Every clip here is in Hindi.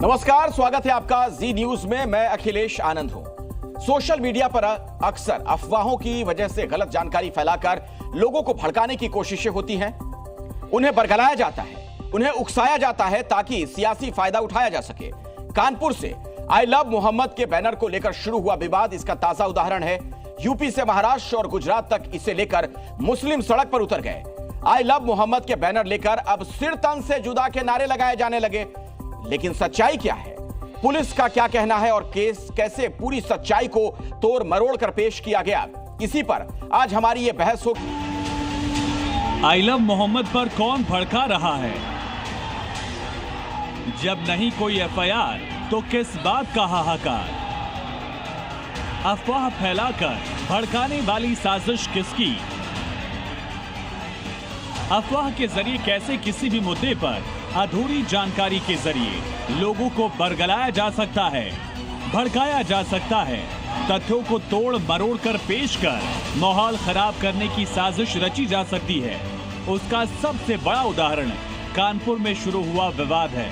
नमस्कार, स्वागत है आपका जी न्यूज में। मैं अखिलेश आनंद हूं। सोशल मीडिया पर अक्सर अफवाहों की वजह से गलत जानकारी फैलाकर लोगों को भड़काने की कोशिशें होती हैं। उन्हें बरगलाया जाता है, उन्हें उकसाया जाता है ताकि सियासी फायदा उठाया जा सके। कानपुर से आई लव मोहम्मद के बैनर को लेकर शुरू हुआ विवाद इसका ताजा उदाहरण है। यूपी से महाराष्ट्र और गुजरात तक इसे लेकर मुस्लिम सड़क पर उतर गए। आई लव मोहम्मद के बैनर लेकर अब सिर तन से जुदा के नारे लगाए जाने लगे। लेकिन सच्चाई क्या है, पुलिस का क्या कहना है और केस कैसे पूरी सच्चाई को तोड़ मरोड़ कर पेश किया गया, इसी पर आज हमारी ये बहस होगी। आई लव मोहम्मद पर कौन भड़का रहा है? जब नहीं कोई एफआईआर तो किस बात का हाहाकार? अफवाह फैलाकर भड़काने वाली साजिश किसकी? अफवाह के जरिए कैसे किसी भी मुद्दे पर अधूरी जानकारी के जरिए लोगों को बरगलाया जा सकता है, भड़काया जा सकता है, तथ्यों को तोड़ मरोड़ कर पेश कर माहौल खराब करने की साजिश रची जा सकती है। उसका सबसे बड़ा उदाहरण कानपुर में शुरू हुआ विवाद है।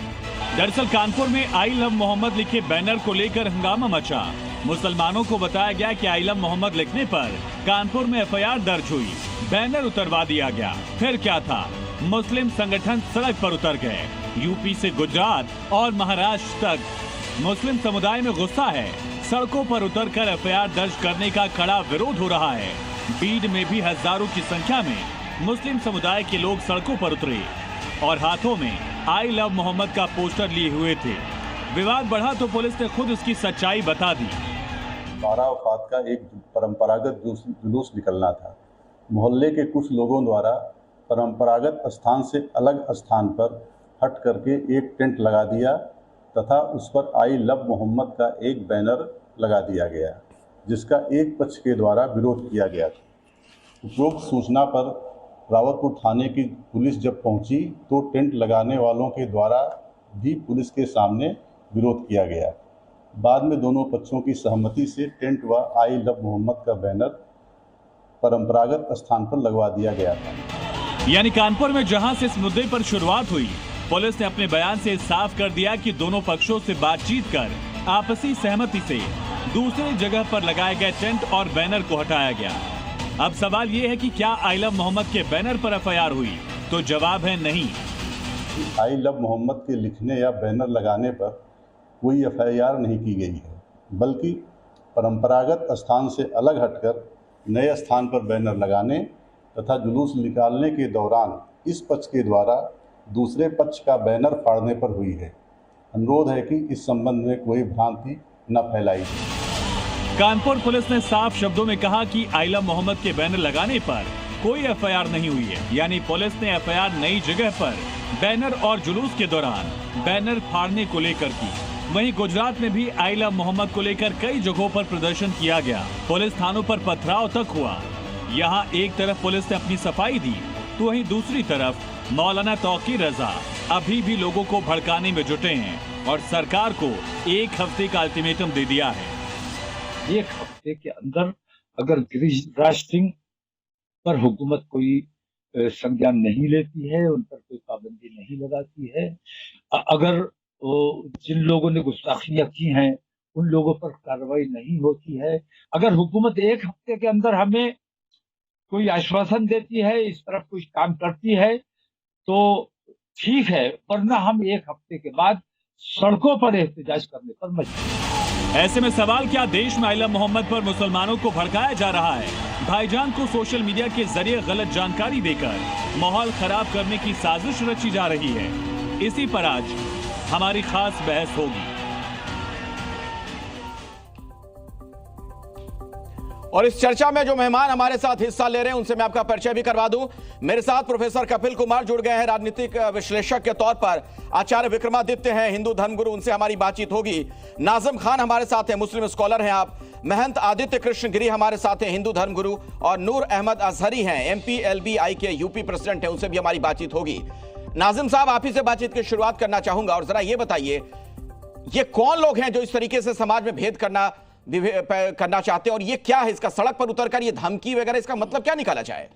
दरअसल कानपुर में आई लव मोहम्मद लिखे बैनर को लेकर हंगामा मचा। मुसलमानों को बताया गया कि आई लव मोहम्मद लिखने पर कानपुर में एफआईआर दर्ज हुई, बैनर उतरवा दिया गया। फिर क्या था, मुस्लिम संगठन सड़क पर उतर गए। यूपी से गुजरात और महाराष्ट्र तक मुस्लिम समुदाय में गुस्सा है। सड़कों पर उतरकर एफआईआर दर्ज करने का कड़ा विरोध हो रहा है। बीड में भी हजारों की संख्या में मुस्लिम समुदाय के लोग सड़कों पर उतरे और हाथों में आई लव मोहम्मद का पोस्टर लिए हुए थे। विवाद बढ़ा तो पुलिस ने खुद उसकी सच्चाई बता दी। 12 वफात का एक परंपरागत जुलूस निकलना था। मोहल्ले के कुछ लोगों द्वारा परंपरागत स्थान से अलग स्थान पर हट करके एक टेंट लगा दिया तथा उस पर आई लव मोहम्मद का एक बैनर लगा दिया गया, जिसका एक पक्ष के द्वारा विरोध किया गया था। उपरोक्त सूचना पर रावतपुर थाने की पुलिस जब पहुंची तो टेंट लगाने वालों के द्वारा भी पुलिस के सामने विरोध किया गया। बाद में दोनों पक्षों की सहमति से टेंट व आई लव मोहम्मद का बैनर परंपरागत स्थान पर लगवा दिया गया था। यानी कानपुर में जहां से इस मुद्दे पर शुरुआत हुई, पुलिस ने अपने बयान से साफ कर दिया कि दोनों पक्षों से बातचीत कर आपसी सहमति से दूसरी जगह पर लगाए गए टेंट और बैनर को हटाया गया। अब सवाल ये है कि क्या आई लव मोहम्मद के बैनर पर एफआईआर हुई? तो जवाब है नहीं। आई लव मोहम्मद के लिखने या बैनर लगाने पर कोई एफआईआर नहीं की गई है, बल्कि परंपरागत स्थान से अलग हटकर नए स्थान पर बैनर लगाने तथा जुलूस निकालने के दौरान इस पक्ष के द्वारा दूसरे पक्ष का बैनर फाड़ने पर हुई है। अनुरोध है कि इस संबंध में कोई भ्रांति न फैलाई जाए। कानपुर पुलिस ने साफ शब्दों में कहा कि आई लव मोहम्मद के बैनर लगाने पर कोई एफआईआर नहीं हुई है। यानी पुलिस ने एफआईआर नई जगह पर बैनर और जुलूस के दौरान बैनर फाड़ने को लेकर की। वहीं गुजरात में भी आई लव मोहम्मद को लेकर कई जगहों पर प्रदर्शन किया गया। पुलिस थानों पर पथराव तक हुआ। यहाँ एक तरफ पुलिस ने अपनी सफाई दी तो वहीं दूसरी तरफ मौलाना तौकीर रजा अभी भी लोगों को भड़काने में जुटे हैं और सरकार को 1 हफ्ते का अल्टीमेटम दे दिया है। 1 हफ्ते के अंदर अगर राष्ट्रिंग पर हुकूमत कोई संज्ञान नहीं लेती है, उन पर कोई पाबंदी नहीं लगाती है, अगर जिन लोगों ने गुस्ताखियां की हैं उन लोगों पर कार्रवाई नहीं होती है, अगर हुकूमत 1 हफ्ते के अंदर हमें कोई आश्वासन देती है, इस तरफ कुछ काम करती है तो ठीक है, वरना हम 1 हफ्ते के बाद सड़कों पर एहतजाज करने पर मजबूर। ऐसे में सवाल क्या देश में आई लव मोहम्मद पर मुसलमानों को भड़काया जा रहा है? भाईजान को सोशल मीडिया के जरिए गलत जानकारी देकर माहौल खराब करने की साजिश रची जा रही है। इसी पर आज हमारी खास बहस होगी। और इस चर्चा में जो मेहमान हमारे साथ हिस्सा ले रहे हैं उनसे मैं आपका परिचय भी करवा दूं। मेरे साथ प्रोफेसर कपिल कुमार जुड़ गए हैं, राजनीतिक विश्लेषक के तौर पर। आचार्य विक्रमादित्य हैं, हिंदू धर्मगुरु, उनसे हमारी बातचीत होगी। नाजिम खान हमारे साथ हैं, मुस्लिम स्कॉलर हैं आप। महंत आदित्य कृष्ण गिरी हमारे साथ हैं, हिंदू धर्मगुरु। और नूर अहमद अजहरी हैं, MPLBI के यूपी प्रेसिडेंट हैं, उनसे भी हमारी बातचीत होगी। नाजिम साहब, आप ही से बातचीत की शुरुआत करना चाहूंगा और जरा ये बताइए, ये कौन लोग हैं जो इस तरीके से समाज में भेद करना चाहते हैं और ये क्या है, इसका सड़क पर उतरकर ये धमकी वगैरह, इसका मतलब क्या निकाला जाए?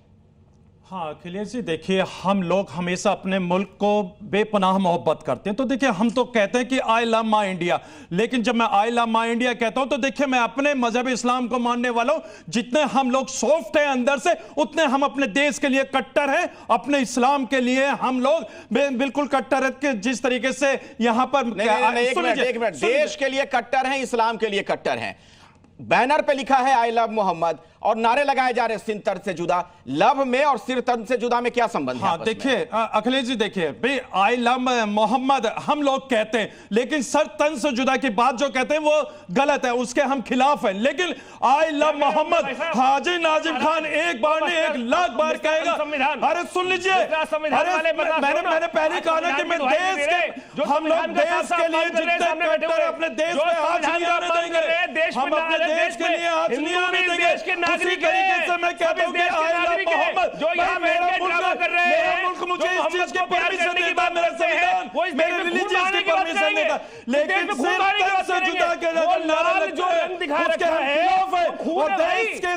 हाँ अखिलेश जी, देखिए हम लोग हमेशा अपने मुल्क को बेपनाह मोहब्बत करते हैं। तो देखिए हम तो कहते हैं कि आई लव माई इंडिया, लेकिन जब मैं आई लव माई इंडिया कहता हूं तो देखिए मैं अपने मजहब इस्लाम को मानने वाला हूं। जितने हम लोग सॉफ्ट हैं अंदर से, उतने हम अपने देश के लिए कट्टर हैं। अपने इस्लाम के लिए हम लोग बिल्कुल कट्टर है। जिस तरीके से यहां पर एक मिनट, देश के लिए कट्टर हैं, इस्लाम के लिए कट्टर हैं। बैनर पे लिखा है आई लव मोहम्मद और नारे लगाए जा रहे हैं सिर तन से जुदा। लव में और सिर तन से जुदा में क्या संबंध है? हाँ देखिए अखिलेश जी, देखिए भाई आई लव मोहम्मद हम लोग कहते हैं, लेकिन सर तन से जुदा की बात जो कहते हैं वो गलत है, उसके हम खिलाफ हैं। लेकिन आई लव मोहम्मद हाजी नाजिम खान एक बार नहीं 1 लाख बार कहेगा। अरे सुन लीजिए, मैंने पहले कहा ना कि मैं देश के, हम लोग देश के लिए जितने अपने देश में हाथ नहीं आने देंगे, हम अपने देश के लिए हाथ नहीं आने देंगे। उसी तरीके से मैं कहता हूं कि आई लव मोहम्मद, जो यहां मेरा मुल्क कर रहे हैं, मेरा मुल्क मुझे इस चीज की परमिशन देता, मेरा संविधान, मेरे रिलीजियस की परमिशन देता, लेकिन सिर तन से जुदा के नारा जो रंग दिखा रखा है वो देश के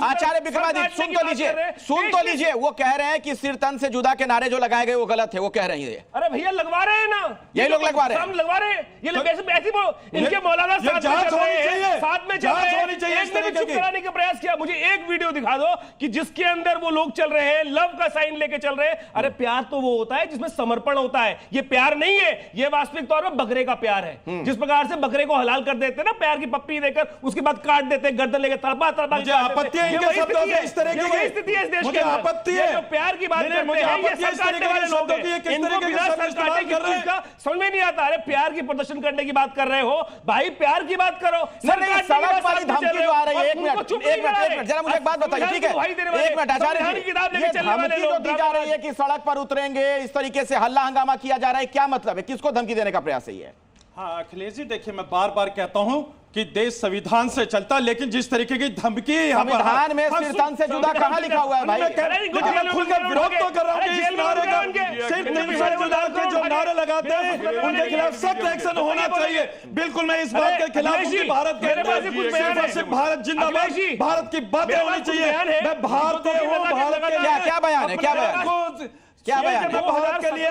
आचार्य विक्रमादित्य सुन तो लीजिए, वो कह रहे हैं कि सिर तन से जुदा के नारे जो लगाए गए वो गलत है, वो कह रही है। अरे भैया लगवा रहे हैं ना, यही लोग लगवा रहे हैं, हम लगवा रहे हैं। ये ऐसी इनके मौलाना साथ में चल रहे हैं, एक ने चुप कराने का प्रयास किया। मुझे एक वीडियो दिखा दो कि जिसके अंदर वो लोग चल रहे हैं, लव का साइन लेके चल रहे हैं। अरे प्यार तो वो होता है जिसमें समर्पण होता है, ये प्यार नहीं है, ये वास्तविक तौर पर बकरे का प्यार है। जिस प्रकार से बकरे को हलाल कर देते हैं ना, प्यार की पप्पी देकर, उसके बाद काट देते हैं, गर्दन लेकर तड़पा आपत्ति है इनके शब्दों से, इस तरह की स्थिति है इस देश मुझे आपत्ति है। जो प्यार की बात करते हैं, ये सर काटने वाले लोग हैं, इनको बिना सर काटे की चीज का समझ में नहीं आता। अरे प्यार की प्रदर्शन करने की बात कर रहे हो भाई, प्यार की बात करो। सड़क वाली धमकी जो आ रही है, एक मिनट जरा मुझे एक बात बताइए, ठीक है? एक मिनट आचार्य जी, धमकी जो दी जा रही है कि सड़क पर उतरेंगे, इस तरीके से हल्ला हंगामा किया जा रहा है, क्या मतलब है? किसको धमकी देने का प्रयास है ये? हाँ अखिलेश जी, देखिए मैं बार बार कहता हूं कि देश संविधान से चलता, लेकिन जिस तरीके की धमकी संविधान में सिर तन से जुदा कहां लिखा हुआ है भाई? मैं खुलकर विरोध तो कर रहा हूं कि इस नारे का, सिर्फ तन से जुदा के जो नारे लगाते हैं उनके खिलाफ सख्त एक्शन होना चाहिए। बिल्कुल मैं इस बात के खिलाफ हूं कि भारत के सिर्फ भारत जिंदाबाद, भारत की बातें होनी चाहिए। मैं भारतीय हूं, भारत के क्या बयान है, क्या बयान क्या बयान है? भारत के लिए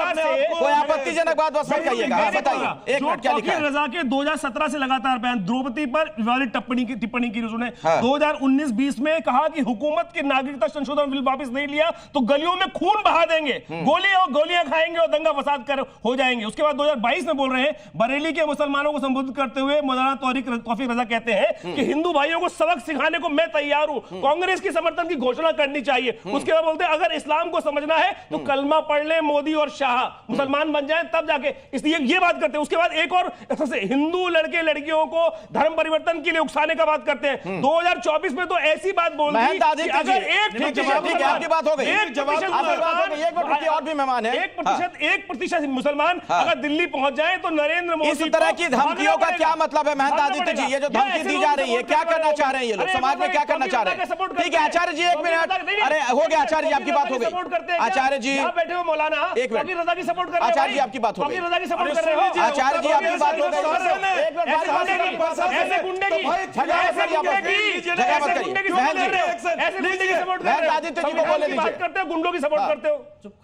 कोई आपत्तिजनक बात बस मत कहिएगा, बताइए एक मिनट क्या लिखा है? रजा के 2017 से लगातार बयान, द्रौपदी पर विवादित टिप्पणी की उसने 2019-20 में कहा कि हुकूमत की नागरिकता संशोधन बिल वापस नहीं लिया तो गलियों में खून बहा देंगे, गोलियां खाएंगे और दंगा फसाद कर हो जाएंगे। उसके बाद 2022 में बोल रहे हैं, बरेली के मुसलमानों को संबोधित करते हुए मौलाना तौफीक रजा कहते हैं कि हिंदू भाइयों को सबक सिखाने को मैं तैयार हूं, कांग्रेस की समर्थन की घोषणा करनी चाहिए। उसके बाद बोलते हैं अगर इस्लाम को समझना है तो कलमा पढ़ ले, मोदी और शाह मुसलमान बन जाएं तब जाके, इसलिए ये बात करते हैं। उसके बाद एक और हिंदू लड़के लड़कियों को धर्म परिवर्तन के लिए उकसाने का बात करते हैं। 2024 में तो ऐसी बात बोल दी कि अगर 1% मुसलमान अगर दिल्ली पहुंच जाए तो नरेंद्र मोदी इस तरह की धमकियों का क्या मतलब है? महंत आदित्य जी, ये जो धमकी दी जा रही है, क्या करना चाह रहे हैं ये लोग? समाज में क्या करना चाह रहे हैं? ठीक है आचार्य जी, 1 मिनट। अरे हो गया आचार्य जी, आपकी बात हो गई। आचार्य जी बैठे हो मौलाना, एक मिनट, रजा की सपोर्ट कर रहे हो। आचार्य जी आपकी बात हो गई। रजा की सपोर्ट कर रहे हो। आचार्य जी आपकी बात हो गई। एक मिनट, ऐसे गुंडे की आदित्य जी को बोले लीजिए। बात करते हो, गुंडों की सपोर्ट करते हो,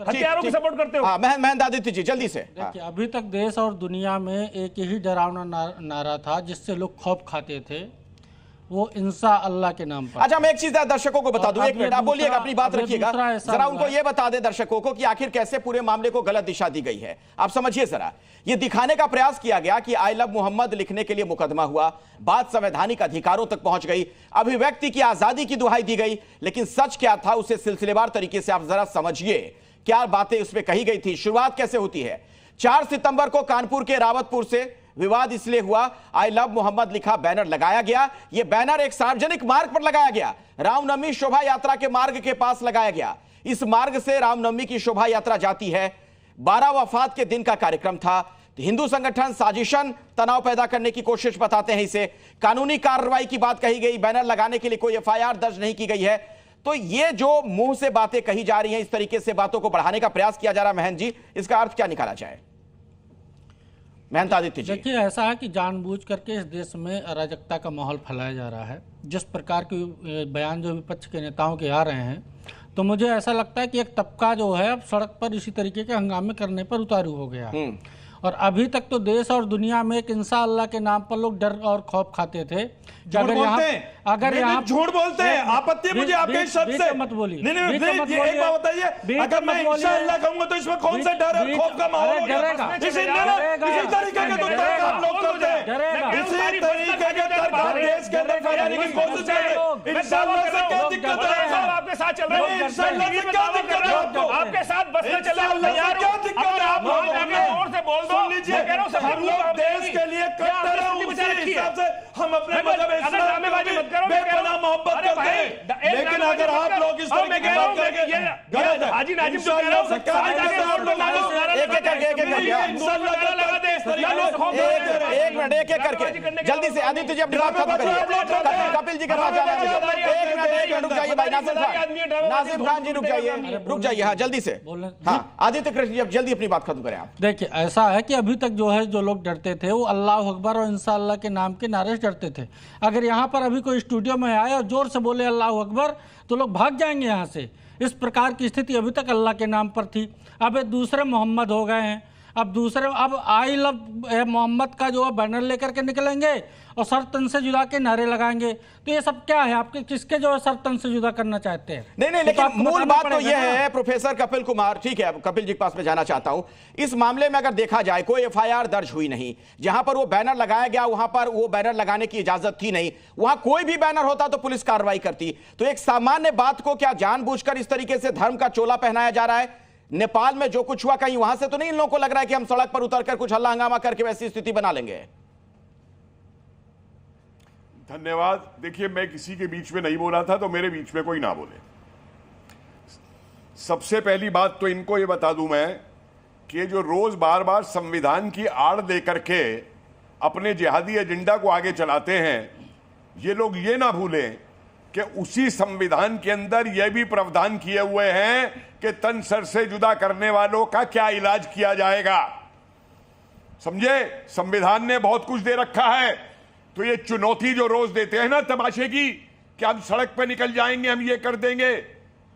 हथियारों की सपोर्ट करते हो। महंत आदित्य जी जल्दी से। देखिए अभी तक देश और दुनिया में एक ही डरावना नारा था जिससे लोग खौफ खाते थे, वो इंसा अल्लाह के नाम पर। अच्छा मैं एक चीज दर्शकों को बता दूं, एक मिनट आप बोलिएगा, अपनी बात रखिएगा, जरा उनको ये बता दे दर्शकों को कि आखिर कैसे पूरे मामले को गलत दिशा दी गई है। आप समझिए जरा, ये दिखाने का प्रयास किया गया कि आई लव मोहम्मद लिखने के लिए मुकदमा हुआ, बात संवैधानिक अधिकारों तक पहुंच गई, अभिव्यक्ति की आजादी की दुहाई दी गई, लेकिन सच क्या था उसे सिलसिलेवार तरीके से आप जरा समझिए, क्या बातें उसमें कही गई थी, शुरुआत कैसे होती है। 4 सितंबर को कानपुर के रावतपुर से विवाद इसलिए हुआ, आई लव मोहम्मद लिखा बैनर लगाया गया। यह बैनर एक सार्वजनिक मार्ग पर लगाया गया, रामनवमी शोभा यात्रा के मार्ग के पास लगाया गया। इस मार्ग से रामनवमी की शोभा यात्रा जाती है। 12 वफात के दिन का कार्यक्रम था। हिंदू संगठन साजिशन तनाव पैदा करने की कोशिश बताते हैं इसे। कानूनी कार्रवाई की बात कही गई, बैनर लगाने के लिए कोई एफआईआर दर्ज नहीं की गई है। तो ये जो मुंह से बातें कही जा रही हैं, इस तरीके से बातों को बढ़ाने का प्रयास किया जा रहा है, महंत जी, इसका अर्थ क्या निकाला जाए? महंत आदित्य जी। देखिए, ऐसा है कि जानबूझ करके इस देश में अराजकता का माहौल फैलाया जा रहा है। जिस प्रकार के बयान जो विपक्ष के नेताओं के आ रहे हैं, तो मुझे ऐसा लगता है कि एक तबका जो है अब सड़क पर इसी तरीके के हंगामे करने पर उतारू हो गया। और अभी तक तो देश और दुनिया में एक इंसान अल्लाह के नाम पर लोग डर और खौफ खाते थे। अगर यहाँ झूठ बोलते हैं, आपत्ति मुझे आपके शब्द से मत बोलिए। नहीं, एक बात बताइए, अगर मैं इंशाअल्लाह कहूंगा तो इसमें कौन सा डर और खौफ का माहौल होगा? इसी तरीके के तो तर्क आप लोग करते हैं, इसी तरीके के तर्क आप देश के अंदर फैलाने की कोशिश कर रहे हैं। इंशाअल्लाह से क्या दिक्कत है? आपके साथ चल रहे हैं, इंशाअल्लाह से क्या दिक्कत है आपको? आपके साथ बस में चल रहे हैं, क्या दिक्कत है आप लोगों को? जोर से बोल दो। सुन लीजिए, हम लोग देश के लिए कट्टर हैं, उसी हिसाब से हम अपने मजहब इस्लाम में बेपनाह मोहब्बत करते हैं। लेकिन अगर आप लोग इस तरीके की बात करेंगे, गलत है। हाजी नाजिम से कह रहा हूं, एक एक करके जल्दी से आदित्य जी अपनी बात खत्म करिए। कपिल जी के पास जाना है। एक मिनट रुक जाइए भाई। नासिर खान जी रुक जाइए। हाँ, जल्दी से। हाँ, आदित्य कृष्ण जी जल्दी अपनी बात खत्म करें आप। देखिए, ऐसा है कि अभी तक जो है जो लोग डरते थे वो अल्लाह अकबर और इंशाअल्लाह के नाम के नारे से डरते थे। अगर यहाँ पर अभी कोई स्टूडियो में आए और जोर से बोले अल्लाह अकबर तो लोग भाग जाएंगे यहाँ से। इस प्रकार की स्थिति अभी तक अल्लाह के नाम पर थी। अब ये दूसरे मोहम्मद हो गए हैं। अब आई लव मोहम्मद का जो है बैनर लेकर के निकलेंगे और सर तन से जुदा के नारे लगाएंगे। तो ये सब क्या है? आपके किसके जो है सर तन से जुदा करना चाहते हैं? नहीं, लेकिन मूल बात तो यह है प्रोफेसर कपिल कुमार, ठीक है, कपिल जी के पास में जाना चाहता हूं। इस मामले में अगर देखा जाए, कोई एफआईआर दर्ज हुई नहीं। जहां पर वो बैनर लगाया गया वहां पर वो बैनर लगाने की इजाजत थी नहीं। वहां कोई भी बैनर होता तो पुलिस कार्रवाई करती। तो एक सामान्य बात को क्या जानबूझकर इस तरीके से धर्म का चोला पहनाया जा रहा है? नेपाल में जो कुछ हुआ, कहीं वहां से तो नहीं इन लोगों को लग रहा है कि हम सड़क पर उतरकर कुछ हल्ला हंगामा करके वैसी स्थिति बना लेंगे? धन्यवाद। देखिए, मैं किसी के बीच में नहीं बोला था, तो मेरे बीच में कोई ना बोले। सबसे पहली बात तो इनको ये बता दूं मैं कि जो रोज बार बार संविधान की आड़ दे करके अपने जिहादी एजेंडा को आगे चलाते हैं, ये लोग ये ना भूलें कि उसी संविधान के अंदर यह भी प्रावधान किए हुए हैं कि तन सर से जुदा करने वालों का क्या इलाज किया जाएगा। समझे? संविधान ने बहुत कुछ दे रखा है। तो ये चुनौती जो रोज देते हैं ना तमाशे की कि हम सड़क पे निकल जाएंगे, हम ये कर देंगे,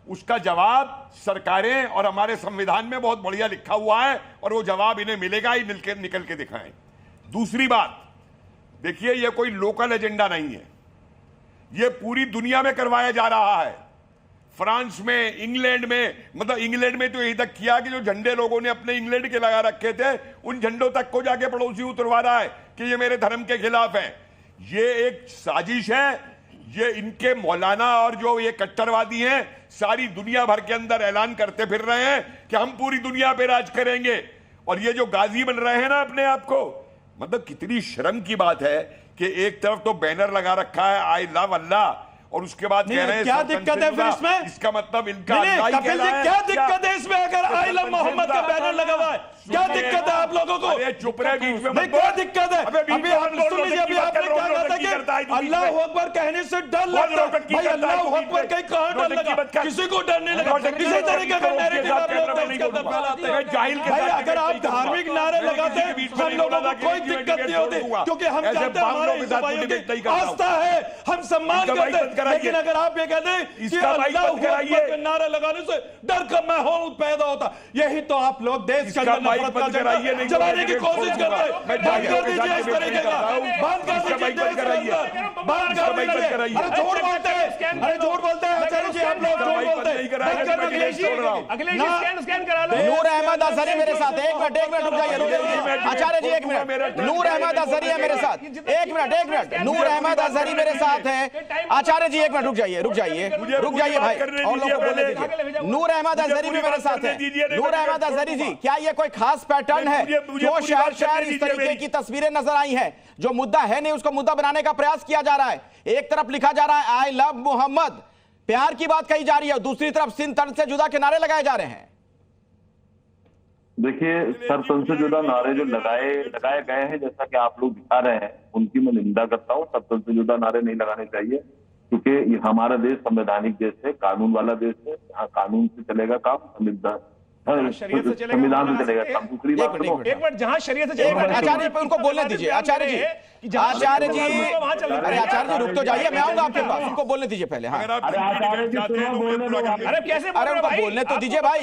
उसका जवाब सरकारें और हमारे संविधान में बहुत बढ़िया लिखा हुआ है और वो जवाब इन्हें मिलेगा ही, निकल के दिखाएं। दूसरी बात, देखिए, ये कोई लोकल एजेंडा नहीं है, ये पूरी दुनिया में करवाया जा रहा है। फ्रांस में, इंग्लैंड में, मतलब इंग्लैंड में तो यही तक किया कि जो झंडे लोगों ने अपने इंग्लैंड के लगा रखे थे उन झंडों तक को जाके पड़ोसी उतरवा रहा है कि ये मेरे धर्म के खिलाफ है। ये एक साजिश है। ये इनके मौलाना और जो ये कट्टरवादी हैं सारी दुनिया भर के अंदर ऐलान करते फिर रहे हैं कि हम पूरी दुनिया पे राज करेंगे। और ये जो गाजी बन रहे हैं ना अपने आप को, मतलब कितनी शर्म की बात है कि एक तरफ तो बैनर लगा रखा है आई लव अल्लाह और उसके बाद कह रहे हैं क्या दिक्कत है फिर इसमें? इसका मतलब इनका कपिल जी, क्या दिक्कत है इसमें अगर आई लव मोहम्मद का बैनर लगा हुआ है? क्या दिक्कत है आप लोगों को? अरे चुप रहे, बीच में नहीं, क्या दिक्कत है? अभी आप सुन लीजिए, अभी आपने क्या कहा था कि अल्लाह अकबर कहने से डर लगता है। भाई अल्लाह अकबर कहीं कहां डर लगा? किसी को डर नहीं लगा। किसी तरीके का नैरेटिव आप लोग देश के अंदर फैलाते हैं। भाई अगर आप धार्मिक नारे लगाते हैं हम लोगों को कोई दिक्कत नहीं होती, क्योंकि हम जानते हैं हमारे हिंदू भाइयों की आस्था है, हम सम्मान करते हैं। लेकिन अगर आप ये कहते हैं कि अल्लाह अकबर के नारे लगाने से डर का माहौल पैदा होता, यही तो आप लोग देश के अंदर चलाने की कोशिश कर रहे हैं। बंद कर दीजिए इस तरीके का, बंद कर दीजिए, बंद कर दीजिए। अरे झूठ बोलते हैं, अरे झूठ बोलते हैं आचार्य जी, आप लोग झूठ बोलते हैं। नूर अहमद अजहरी मेरे साथ, एक मिनट रुक जाइए, आचार्य जी एक मिनट। नूर अहमद अजहरी है मेरे साथ, एक मिनट। नूर अहमद अजहरी मेरे साथ है। आचार्य जी एक मिनट रुक जाइए भाई, और लोगों को बोलने दीजिए। नूर अहमद अजहरी भी मेरे साथ है। नूर अहमद अजहरी जी, क्या ये कोई खास पैटर्न है? क्यों शहर इस तरीके की तस्वीरें नजर आई हैं? जो मुद्दा है नहीं उसको मुद्दा बनाने का प्रयास किया जा रहा है। एक तरफ लिखा जा रहा है आई लव मोहम्मद, प्यार की बात कही जा रही है, और दूसरी तरफ सिंध तन से जुदा के नारे लगाए जा रहे हैं। देखिए, सर तन से जुदा नारे जो लगाए गए हैं, जैसा कि आप लोग दिखा रहे हैं, उनकी मैं निंदा करता हूँ। सर तन से जुदा नारे नहीं लगाने चाहिए, क्योंकि हमारा देश संवैधानिक देश है, कानून वाला देश है। यहाँ कानून से चलेगा काम, शरीयत से चलेगा, संविधान मौलाना से चलेगा। सकते हैं। दूसरी बात सुनो, एक मिनट, जहां शरीयत से एक मिनट, चलेगा, आचार्य जी उनको बोलने दीजिए। आचार्य जी, आचार्य जी, अरे आचार्य जी रुक तो जाइए, मैं आऊंगा आपके पास, उनको बोलने दीजिए पहले। हाँ, अगर आप अरे आचार्य जी सुनो, बोलने दो। अरे कैसे अरे उनको बोलने तो दीजिए भाई,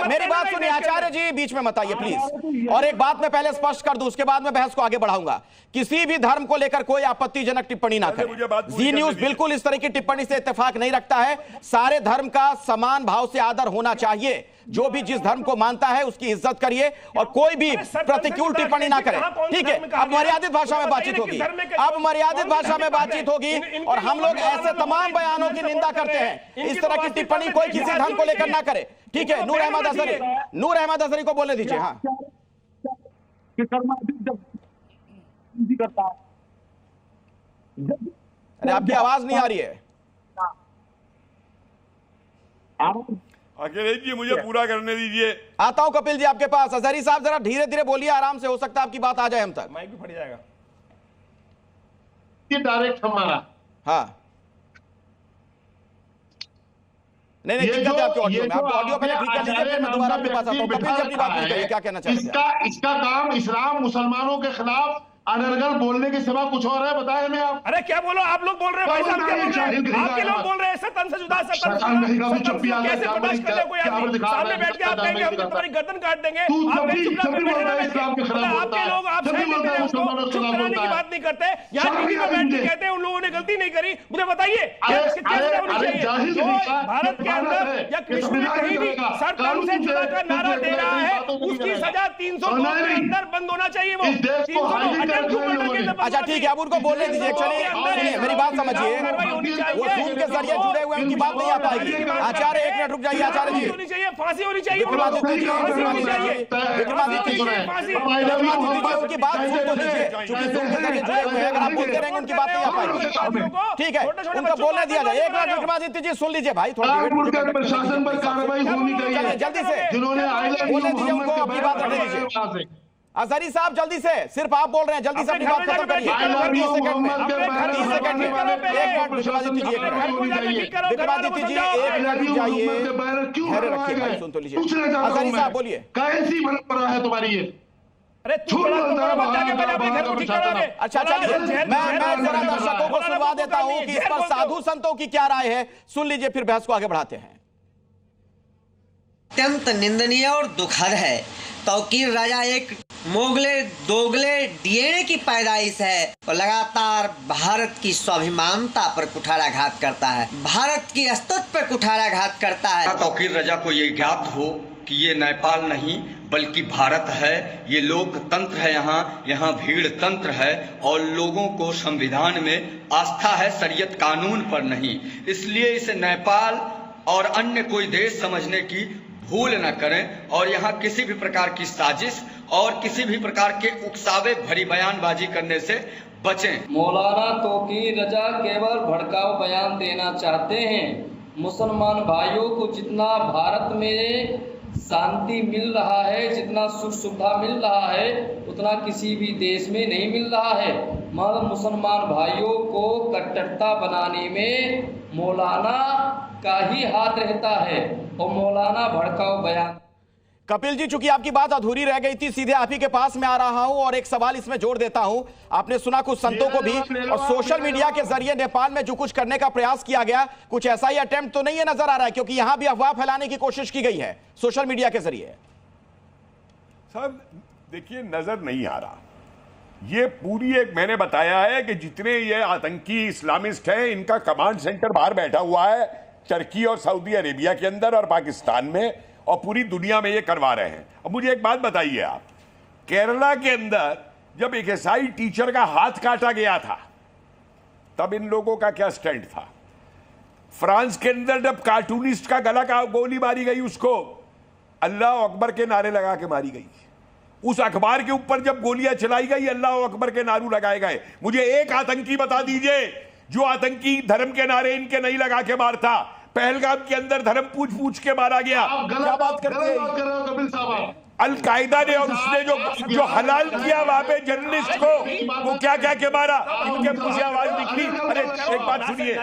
मेरी बात सुनिए आचार्य जी, बीच में मत आइए प्लीज। और एक बात मैं पहले स्पष्ट कर दूं, उसके बाद मैं बहस को आगे बढ़ाऊंगा। किसी भी धर्म को लेकर कोई आपत्तिजनक टिप्पणी ना मुझे करें। बात पूरी जी न्यूज करने दीजिए। बिल्कुल इस तरह की टिप्पणी से इत्तेफाक नहीं रखता है। सारे धर्म का समान भाव से आदर होना चाहिए। जो भी जिस धर्म को मानता है उसकी इज्जत करिए और कोई भी प्रतिकूल टिप्पणी ना करें, ठीक है? अब मर्यादित भाषा में बातचीत होगी, अब मर्यादित भाषा में बातचीत होगी। और हम लोग ऐसे तमाम बयानों की निंदा करते हैं, इस तरह की टिप्पणी कोई किसी धर्म को लेकर ना करे, ठीक है? नूर अहमद अजहरी, नूर अहमद अजहरी को बोलने दीजिए। हाँ, अरे आपकी आवाज नहीं आ रही है। अखिलेश जी मुझे पूरा करने दीजिए। आता हूं कपिल जी आपके पास। अजहरी साहब जरा धीरे धीरे बोलिए, आराम से, हो सकता है आपकी बात आ जाए हम तक। माइक भी फट जाएगा। ये डायरेक्ट हमारा, हाँ, नहीं दिक्कत है आपके ऑडियो में। आप ऑडियो पहले ठीक कर लीजिए, फिर मैं दोबारा आपके पास आता हूं। कपिल जी अपनी बात पूरी करिए, क्या कहना चाहते हैं? इसका काम इस्लाम मुसलमानों के खिलाफ अनर्गल बोलने के सिवा कुछ और है? बताए हमें आप। अरे क्या बोलो, आप लोग बोल रहे हैं भाई साहब, क्या बोल रहे हैं? आपके लोग बोल रहे हैं सर, तन से जुदा, सर तन से जुदा। कैसे बर्दाश्त कर ले कोई आदमी? सामने बैठ के आप कहेंगे हम तुम्हारी गर्दन काट देंगे, आप नहीं चुप रहे बैठे रहेंगे। आपके लोग आप सही कहते हैं, उसको चुप कराने की बात नहीं करते। यहाँ टीवी पर बैठ के कहते हैं उन लोगों ने गलती नहीं करी। मुझे बताइए कैसे होनी चाहिए? जो भारत के अंदर या कृष्ण में कहीं भी सर तन से जुदा का नारा दे रहा है, उसकी सजा 302 के अंदर बंद होना चाहिए। वो 302 अच्छा ठीक है, अब उनको बोलने दीजिए। चलिए मेरी बात समझिए, वो जूम के जरिए जुड़े हुए उनकी बात नहीं आ पाएगी। आचार्य एक मिनट रुक जाइए। आचार्य जी, फांसी होनी चाहिए, विक्रमादित्य जी, विक्रमादित्य जी, उनकी बात सुन तो लीजिए, चूंकि जूम के जरिए जुड़े हुए हैं। अगर आप बोलते रहेंगे उनकी बात नहीं आ पाएगी, ठीक है? उनको बोलने दिया जाए। एक मिनट विक्रमादित्य जी सुन लीजिए भाई, थोड़ा प्रशासन पर कार्रवाई होनी चाहिए। जल्दी से जिन्होंने बोलने दीजिए उनको, अपनी बात रखने दीजिए। अजहरी साहब जल्दी से, सिर्फ आप बोल रहे हैं, जल्दी से अपनी बात खत्म करिए। 30 सेकंड में, 30 सेकंड में। एक मिनट विक्रमादित्य जी, विक्रमादित्य जी एक मिनट जाइए, धैर्य रखिए भाई, सुन तो लीजिए। अजहरी साहब बोलिए। कैसी परंपरा है तुम्हारी ये? अरे अच्छा चलिए, मैं जरा दर्शकों को सुनवा देता हूं कि इस पर साधु संतों की क्या राय है, सुन लीजिए, फिर बहस को आगे बढ़ाते हैं। अत्यंत निंदनीय और दुखद है। तौकीर राजा एक मोगले दोगले डीएनए की पैदाइश है और लगातार भारत की स्वाभिमानता पर कुठाराघात करता है, भारत की अस्तित्व पर कुठाराघात करता है। तौकीर राजा को ये ज्ञात हो कि ये नेपाल नहीं बल्कि भारत है, ये लोकतंत्र है, यहाँ भीड़ तंत्र है और लोगों को संविधान में आस्था है, शरीयत कानून पर नहीं। इसलिए इसे नेपाल और अन्य कोई देश समझने की भूल न करें और यहाँ किसी भी प्रकार की साजिश और किसी भी प्रकार के उकसावे भरी बयानबाजी करने से बचें। मौलाना तौकीर रजा केवल भड़काऊ बयान देना चाहते हैं। मुसलमान भाइयों को जितना भारत में शांति मिल रहा है, जितना सुख सुविधा मिल रहा है, उतना किसी भी देश में नहीं मिल रहा है। मगर मुसलमान भाइयों को कट्टरता बनाने में मौलाना का ही हाथ रहता है और मौलाना भड़काऊ बयान। कपिल जी, चूंकि आपकी बात अधूरी रह गई थी, सीधे आप ही के पास में आ रहा हूं और एक सवाल इसमें जोड़ देता हूं। आपने सुना कुछ संतों को भी, और सोशल मीडिया के जरिए नेपाल में जो कुछ करने का प्रयास किया गया, कुछ ऐसा ही अटेम्प्ट तो नहीं है नजर आ रहा है? क्योंकि यहां भी अफवाह फैलाने की कोशिश की गई है सोशल मीडिया के जरिए। साहब देखिए, नजर नहीं आ रहा। ये पूरी एक मैंने बताया है कि जितने ये आतंकी इस्लामिस्ट हैं, इनका कमांड सेंटर बाहर बैठा हुआ है टर्की और सऊदी अरेबिया के अंदर और पाकिस्तान में, और पूरी दुनिया में ये करवा रहे हैं। अब मुझे एक बात बताइए आप, केरला के अंदर जब एक ईसाई टीचर का हाथ काटा गया था, तब इन लोगों का क्या स्टैंड था? फ्रांस के अंदर जब कार्टूनिस्ट का गला का गोली मारी गई, उसको अल्लाह अकबर के नारे लगा के मारी गई। उस अखबार के ऊपर जब गोलियां चलाई गई, अल्लाह अकबर के नारू लगाए गए। मुझे एक आतंकी बता दीजिए जो आतंकी धर्म के नारे इनके नहीं लगा के मारता। पहलगाम के अंदर धर्म पूछ पूछ के मारा गया। क्या बात करते हैं कपिल साहब? अल-कायदा ने और उसने जो हलाल किया वहां पे जर्नलिस्ट को, वो क्या क्या के मारा, इनके मुंह से आवाज निकली। अरे एक बात सुनिए।